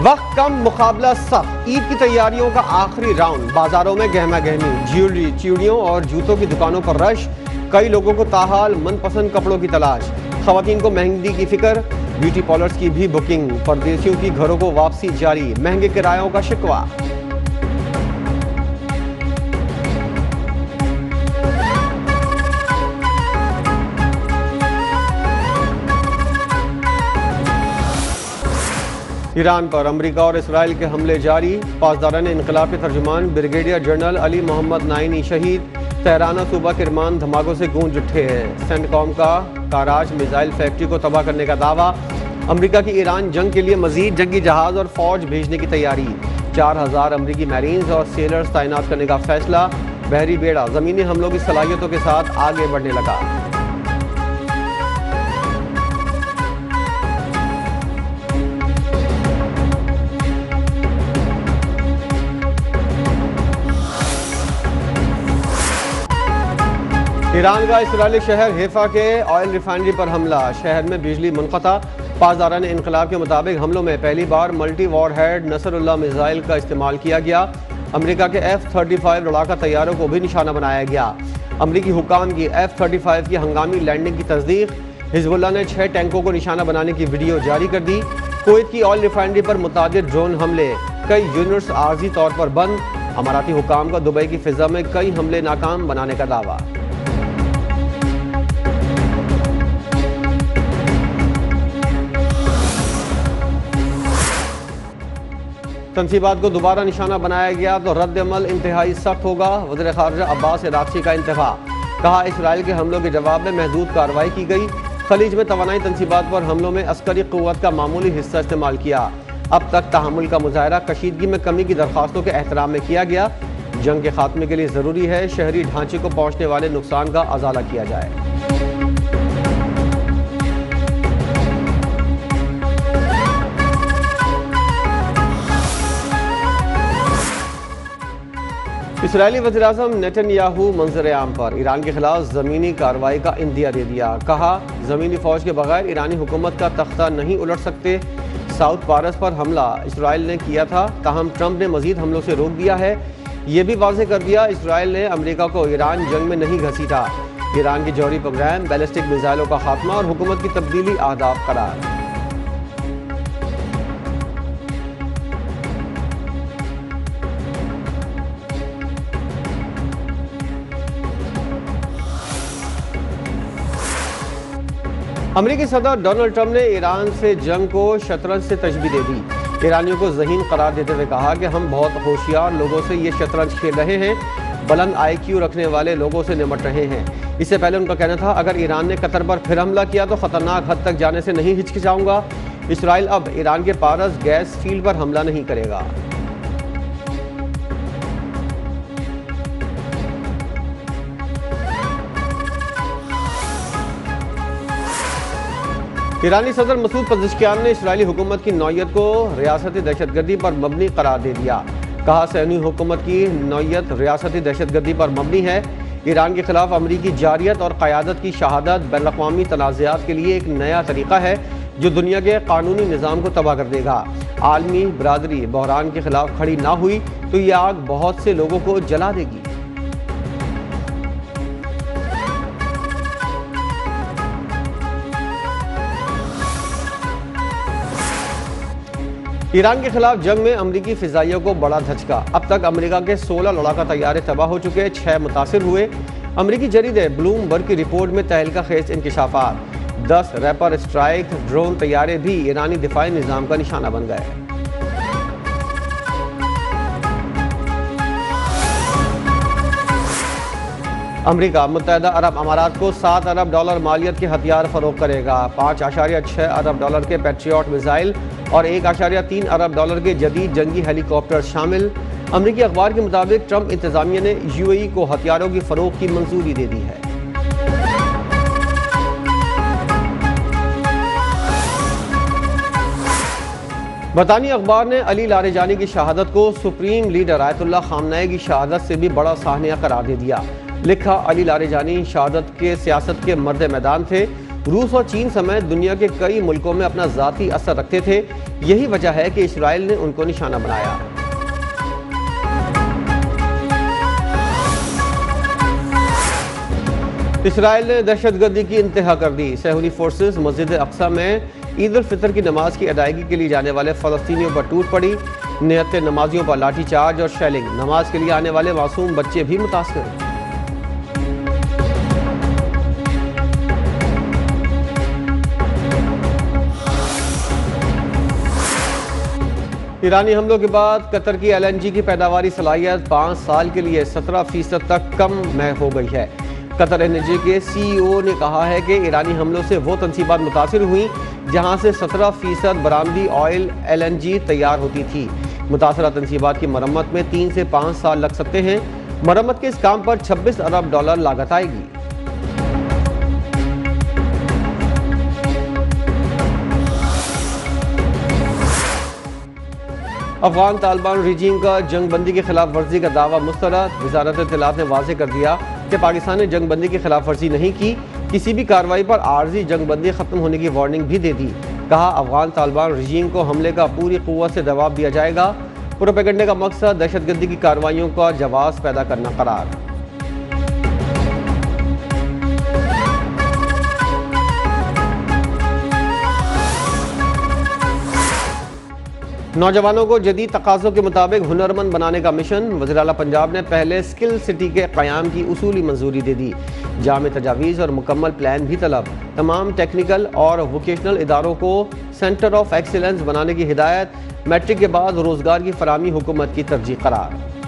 वक्त कम, मुकाबला सख्त। ईद की तैयारियों का आखिरी राउंड। बाजारों में गहमा गहमी, ज्वेलरी, चूड़ियों और जूतों की दुकानों पर रश। कई लोगों को ताहाल मनपसंद कपड़ों की तलाश। खवातीन को मेहंदी की फिक्र, ब्यूटी पार्लर्स की भी बुकिंग। परदेशियों की घरों को वापसी जारी, महंगे किरायों का शिकवा। ईरान पर अमेरिका और इसराइल के हमले जारी। पासदारान इनकलाब के तर्जुमान brigadier general Ali Mohammad Naini शहीद। तेहरान सूबा किरमान धमाकों से गूंज उठे हैं। सेंटकॉम का काराज मिसाइल फैक्ट्री को तबाह करने का दावा। अमेरिका की ईरान जंग के लिए मजीद जंगी जहाज और फौज भेजने की तैयारी। 4000 अमेरिकी मैरीन्स और सेलर्स तैनात करने का फैसला। बहरी बेड़ा जमीनी हमलों की सलाहियतों के साथ आगे बढ़ने लगा। ईरान का इसराइली शहर हैफा के ऑयल रिफाइनरी पर हमला। शहर में बिजली मुनक़ता। पासदारान इनकलाब के मुताबिक हमलों में पहली बार मल्टी वॉरहेड नसरुल्लाह मिसाइल का इस्तेमाल किया गया। अमेरिका के F-35 लड़ाका तैयारों को भी निशाना बनाया गया। अमेरिकी हुकाम की F-35 की हंगामी लैंडिंग की तस्दीक। हिजबुल्लाह ने 6 टैंकों को निशाना बनाने की वीडियो जारी कर दी। कुवैत की ऑयल रिफाइनरी पर मुतादिद ड्रोन हमले। कई यूनिट्स आर्जी तौर पर बंद। अमाराती हुकाम का दुबई की फिजा में कई हमले नाकाम बनाने का दावा। तनसीबात को दोबारा निशाना बनाया गया तो रद्द-ए-अमल इंतहाई सख्त होगा। वज़ीर ख़ारिजा अब्बास अराग़ची का इंतबा। कहा, इसराइल के हमलों के जवाब में महदूद कार्रवाई की गई। खलीज में तवानाई तनसीबात पर हमलों में अस्करी क़ुव्वत का मामूली हिस्सा इस्तेमाल किया। अब तक तहम्मुल का मुज़ाहरा कशीदगी में कमी की दरख्वास्तों के एहतराम में किया गया। जंग के खात्मे के लिए ज़रूरी है शहरी ढांचे को पहुँचने वाले नुकसान का अज़ाला किया जाए। इसराइली वज़ीर-ए-आज़म नेतन्याहू मंजर-ए-आम पर ईरान के खिलाफ ज़मीनी कार्रवाई का इंदिया दे दिया। कहा, ज़मीनी फ़ौज के बगैर ईरानी हुकूमत का तख्ता नहीं उलट सकते। साउथ पारस पर हमला इसराइल ने किया था, ताहम ट्रंप ने मजीद हमलों से रोक दिया है। ये भी वाज़ेह कर दिया इसराइल ने अमेरिका को ईरान जंग में नहीं घसीटा। ईरान की जौहरी प्रोग्राम, बैलिस्टिक मिसाइलों का खात्मा और हुकूमत की तब्दीली अहदाफ करार। अमेरिकी सदर डोनाल्ड ट्रंप ने ईरान से जंग को शतरंज से तशबीह दे दी। ईरानियों को ज़हीन करार देते हुए कहा कि हम बहुत होशियार लोगों से ये शतरंज खेल रहे हैं, बुलंद IQ रखने वाले लोगों से निमट रहे हैं। इससे पहले उनका कहना था, अगर ईरान ने कतर पर फिर हमला किया तो ख़तरनाक हद तक जाने से नहीं हिचकिचाऊंगा। इसराइल अब ईरान के पारस गैस फील्ड पर हमला नहीं करेगा। ईरानी सदर मसूद पज़ेश्कियान ने इसराइली हुकूमत की नौयत को रियासती दहशतगर्दी पर मबनी करार दे दिया। कहा, सैनी हुकूमत की नौयत रियासती दहशतगर्दी पर मबनी है। ईरान के खिलाफ अमरीकी जारियत और क़यादत की शहादत बैनुल-अक़वामी तनाज़ात के लिए एक नया तरीका है जो दुनिया के कानूनी निज़ाम को तबाह कर देगा। आलमी बरादरी बहरान के खिलाफ खड़ी ना हुई तो ये आग बहुत से लोगों को जला देगी। ईरान के खिलाफ जंग में अमरीकी फ़िज़ाइयों को बड़ा धचका। अब तक अमरीका के 16 लड़ाका तैयारे तबाह हो चुके, 6 मुतासिर हुए। अमरीकी जरीदे ब्लूमबर्ग की रिपोर्ट में तहलका खेज इंकशाफात। 10 रैपर स्ट्राइक ड्रोन तैयारे भी ईरानी दिफाई निज़ाम का निशाना बन गए। अमरीका मुत्तहदा अरब अमारात को $7 अरब मालियत के हथियार फरोख्त करेगा। $5.6 अरब के पैट्रियट मिसाइल और $1.3 अरब के जदीद जंगी हेलीकॉप्टर शामिल। अमरीकी अखबार के मुताबिक ट्रंप इंतजामिया ने UAE को हथियारों की फरोख्त की मंजूरी दे दी है। बरतानी अखबार ने अली लारेजानी की शहादत को सुप्रीम लीडर आयतुल्लाह खामनेई की शहादत से भी बड़ा साहनिया करार दे दिया। लिखा, अली लारेजानी शहादत के सियासत के मर्द मैदान थे। रूस और चीन समेत दुनिया के कई मुल्कों में अपना ज़ाती असर रखते थे। यही वजह है कि इसराइल ने उनको निशाना बनाया। इसराइल ने दहशतगर्दी की इंतहा कर दी। सहूनी फोर्सेस मस्जिद अक्सा में ईद उल फितर की नमाज की अदायगी के लिए जाने वाले फ़लस्तीनियों पर टूट पड़ी। नियत नमाजियों पर लाठीचार्ज और शेलिंग, नमाज के लिए आने वाले मासूम बच्चे भी मुतासर। ईरानी हमलों के बाद कतर की LNG की पैदावारी सलाहियत 5 साल के लिए 17% तक कम में हो गई है। कतर एनर्जी के CEO ने कहा है कि ईरानी हमलों से वो तनसीबात मुतासिर हुई जहां से 17% बरामदी ऑयल LNG तैयार होती थी। मुतासरा तनसीबात की मरम्मत में 3 से 5 साल लग सकते हैं। मरम्मत के इस काम पर $26 अरब लागत आएगी। अफगान तालिबान रजीम का जंगबंदी की खिलाफ वर्जी का दावा मुस्तरद। वजारत इत्तलात ने वाज़ेह कर दिया कि पाकिस्तान ने जंगबंदी की खिलाफ वर्जी नहीं की। किसी भी कार्रवाई पर आर्जी जंगबंदी खत्म होने की वार्निंग भी दे दी। कहा अफगान तालिबान रजीम को हमले का पूरी कुव्वत से जवाब दिया जाएगा। प्रोपेगेंडे का मकसद दहशतगर्दी की कार्रवाइयों का जवाब पैदा करना करार। नौजवानों को जदीद तकाज़ों के मुताबिक हुनरमंद बनाने का मिशन। वज़ीर आला पंजाब ने पहले स्किल सिटी के क़याम की उसूली मंजूरी दे दी। जामे तजावीज़ और मुकम्मल प्लान भी तलब। तमाम टेक्निकल और वोकेशनल इदारों को सेंटर ऑफ एक्सीलेंस बनाने की हिदायत। मैट्रिक के बाद रोज़गार की फराहमी हुकूमत की तरजीह करार।